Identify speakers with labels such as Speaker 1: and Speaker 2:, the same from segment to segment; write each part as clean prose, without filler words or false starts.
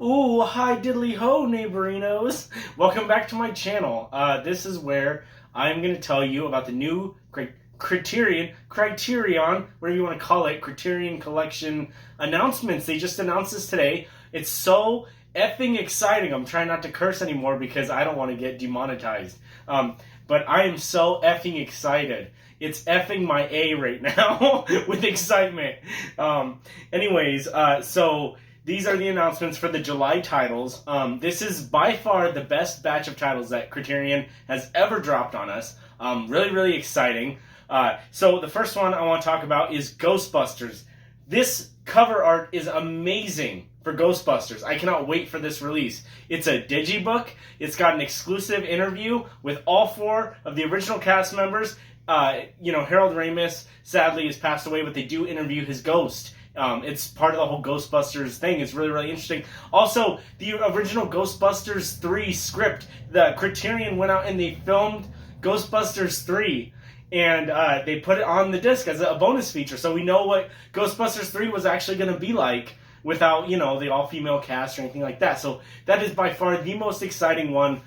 Speaker 1: Ooh, hi diddly ho, neighborinos. Welcome back to my channel. This is where I'm going to tell you about the new Criterion, whatever you want to call it, Criterion Collection announcements. They just announced this today. It's so effing exciting. I'm trying not to curse anymore because I don't want to get demonetized. But I am so effing excited. It's effing my A right now with excitement. So these are the announcements for the July titles. This is by far the best batch of titles that Criterion has ever dropped on us. Really, really exciting. So the first one I want to talk about is Ghostbusters. This cover art is amazing for Ghostbusters. I cannot wait for this release. It's a digibook. It's got an exclusive interview with all four of the original cast members. Harold Ramis sadly has passed away, but they do interview his ghost. It's part of the whole Ghostbusters thing. It's really, really interesting. Also, the original Ghostbusters 3 script, the Criterion went out and they filmed Ghostbusters 3, and they put it on the disc as a bonus feature. So we know what Ghostbusters 3 was actually going to be like without, the all-female cast or anything like that. So that is by far the most exciting one.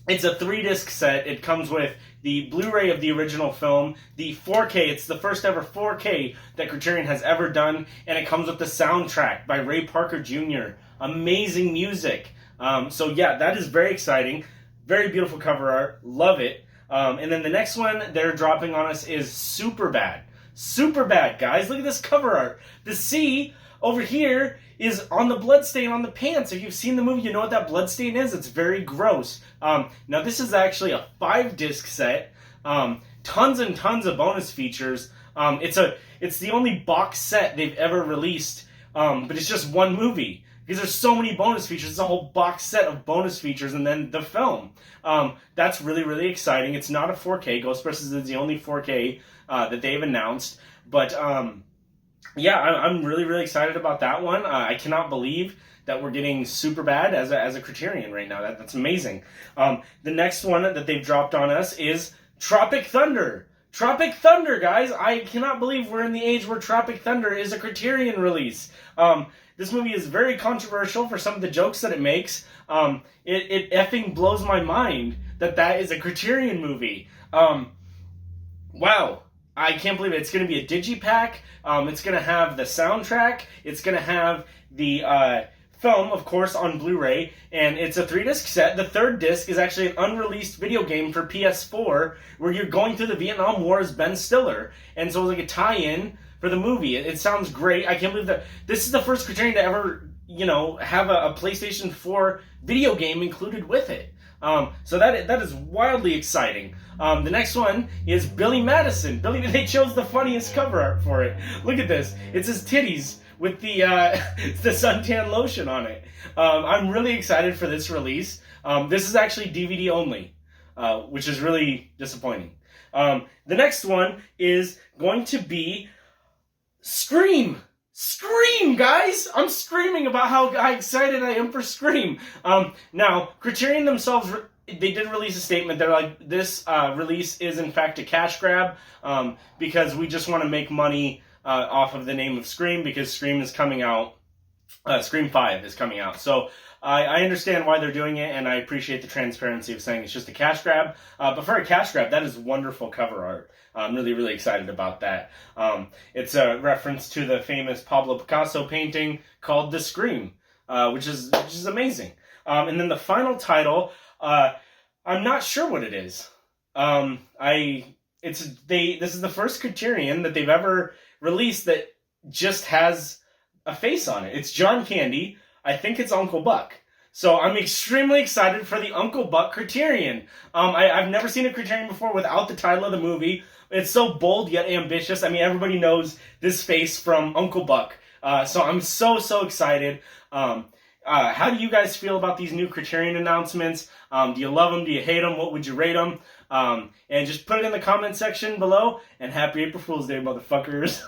Speaker 1: It's a 3-disc set. It comes with the Blu-ray of the original film, the 4K. It's the first ever 4K that Criterion has ever done, and it comes with the soundtrack by Ray Parker Jr. Amazing music. That is very exciting. Very beautiful cover art. Love it. And then the next one they're dropping on us is Superbad. Superbad, guys. Look at this cover art. The C over here is on the bloodstain on the pants. If you've seen the movie, you know what that bloodstain is. It's very gross. Now, this is actually a 5-disc set. Tons and tons of bonus features. It's the only box set they've ever released, but it's just one movie. Because there's so many bonus features. It's a whole box set of bonus features and then the film. That's really, really exciting. It's not a 4K. Ghostbusters is the only 4K that they've announced. But I'm really, really excited about that one. I cannot believe that we're getting Superbad as a Criterion right now. That's amazing. The next one that they've dropped on us is Tropic Thunder. Tropic Thunder, guys! I cannot believe we're in the age where Tropic Thunder is a Criterion release. This movie is very controversial for some of the jokes that it makes. It effing blows my mind that is a Criterion movie. Wow. I can't believe it. It's going to be a digipack. It's going to have the soundtrack. It's going to have the film, of course, on Blu-ray. And it's a 3-disc set. The 3rd disc is actually an unreleased video game for PS4 where you're going through the Vietnam War as Ben Stiller. And so it's like a tie-in for the movie. It sounds great. I can't believe that this is the first Criterion to ever, have a PlayStation 4 video game included with it. So that is wildly exciting. The next one is Billy Madison. They chose the funniest cover art for it. Look at this. It's his titties with the suntan lotion on it. I'm really excited for this release. This is actually DVD only, which is really disappointing. The next one is going to be Scream. Scream, guys! I'm screaming about how excited I am for Scream. Now, Criterion themselves, they did release a statement. They're like, this release is in fact a cash grab because we just want to make money off of the name of Scream because Scream is coming out. Scream 5 is coming out. So I understand why they're doing it, and I appreciate the transparency of saying it's just a cash grab. But for a cash grab, that is wonderful cover art. I'm really, really excited about that. It's a reference to the famous Pablo Picasso painting called The Scream, which is amazing. And then the final title, I'm not sure what it is. This is the first Criterion that they've ever released that just has a face on it. It's John Candy. I think it's Uncle Buck. So I'm extremely excited for the Uncle Buck Criterion. I've never seen a Criterion before without the title of the movie. It's so bold yet ambitious. I mean, everybody knows this face from Uncle Buck. So I'm so excited. How do you guys feel about these new Criterion announcements? Do you love them? Do you hate them? What would you rate them? And just put it in the comment section below. And happy April Fool's Day, motherfuckers.